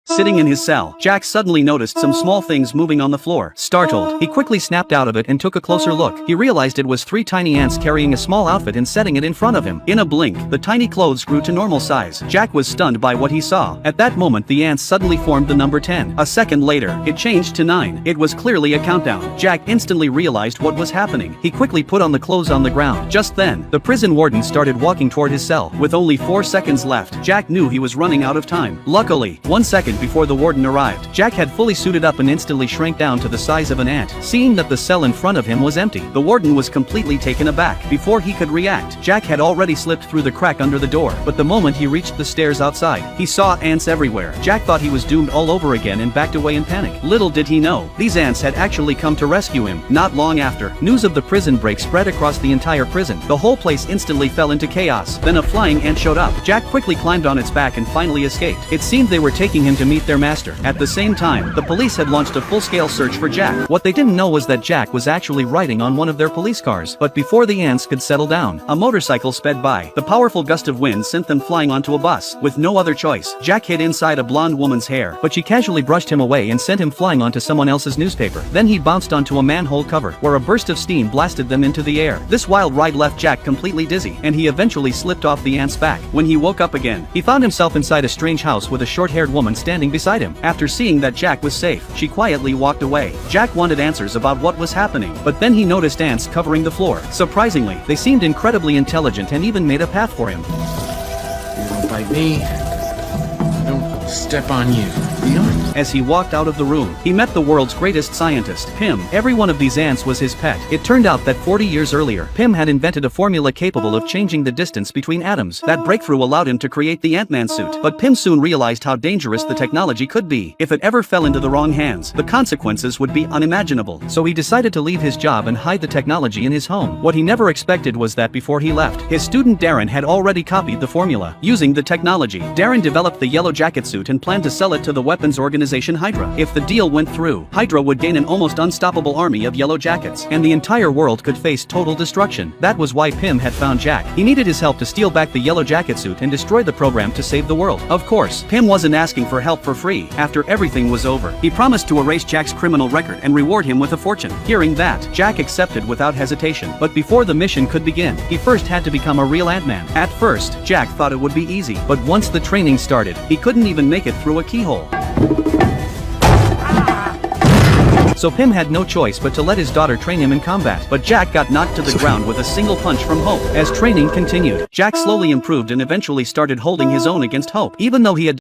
Sitting in his cell, Jack suddenly noticed some small things moving on the floor. Startled, he quickly snapped out of it and took a closer look. He realized it was 3 tiny ants carrying a small outfit and setting it in front of him. In a blink, the tiny clothes grew to normal size. Jack was stunned by what he saw. At that moment, the ants suddenly formed the number 10. A second later, it changed to 9. It was clearly a countdown. Jack instantly realized what was happening. He quickly put on the clothes on the ground. Just then, the prison warden started walking toward his cell. With only 4 seconds left, Jack knew he was running out of time. Luckily, 1 second before the warden arrived, Jack had fully suited up and instantly shrank down to the size of an ant. Seeing that the cell in front of him was empty, the warden was completely taken aback. Before he could react, Jack had already slipped through the crack under the door. But the moment he reached the stairs outside, he saw ants everywhere. Jack thought he was doomed all over again and backed away in panic. Little did he know, these ants had actually come to rescue him. Not long after, news of the prison break spread across the entire prison. The whole place instantly fell into chaos. Then a flying ant showed up. Jack quickly climbed on its back and finally escaped. It seemed they were taking him to meet their master. At the same time, the police had launched a full-scale search for Jack. What they didn't know was that Jack was actually riding on one of their police cars. But before the ants could settle down, a motorcycle sped by. The powerful gust of wind sent them flying onto a bus. With no other choice, Jack hid inside a blonde woman's hair, but she casually brushed him away and sent him flying onto someone else's newspaper. Then he bounced onto a manhole cover, where a burst of steam blasted them into the air. This wild ride left Jack completely dizzy, and he eventually slipped off the ant's back. When he woke up again, he found himself inside a strange house with a short-haired woman standing beside him. After seeing that Jack was safe, she quietly walked away. Jack wanted answers about what was happening, but then he noticed ants covering the floor. Surprisingly, they seemed incredibly intelligent and even made a path for him. You don't bite me, I don't step on you. As he walked out of the room, he met the world's greatest scientist, Pym. Every one of these ants was his pet. It turned out that 40 years earlier, Pym had invented a formula capable of changing the distance between atoms. That breakthrough allowed him to create the Ant-Man suit. But Pym soon realized how dangerous the technology could be. If it ever fell into the wrong hands, the consequences would be unimaginable. So he decided to leave his job and hide the technology in his home. What he never expected was that before he left, his student Darren had already copied the formula. Using the technology, Darren developed the Yellow Jacket suit and planned to sell it to the weapons organization Hydra. If the deal went through, Hydra would gain an almost unstoppable army of Yellow Jackets, and the entire world could face total destruction. That was why Pym had found Jack. He needed his help to steal back the Yellow Jacket suit and destroy the program to save the world. Of course, Pym wasn't asking for help for free. After everything was over, he promised to erase Jack's criminal record and reward him with a fortune. Hearing that, Jack accepted without hesitation. But before the mission could begin, he first had to become a real Ant-Man. At first, Jack thought it would be easy, but once the training started, he couldn't even make it through a keyhole. So Pym had no choice but to let his daughter train him in combat. But Jack got knocked to the ground with a single punch from Hope. As training continued, Jack slowly improved and eventually started holding his own against Hope. Even though he had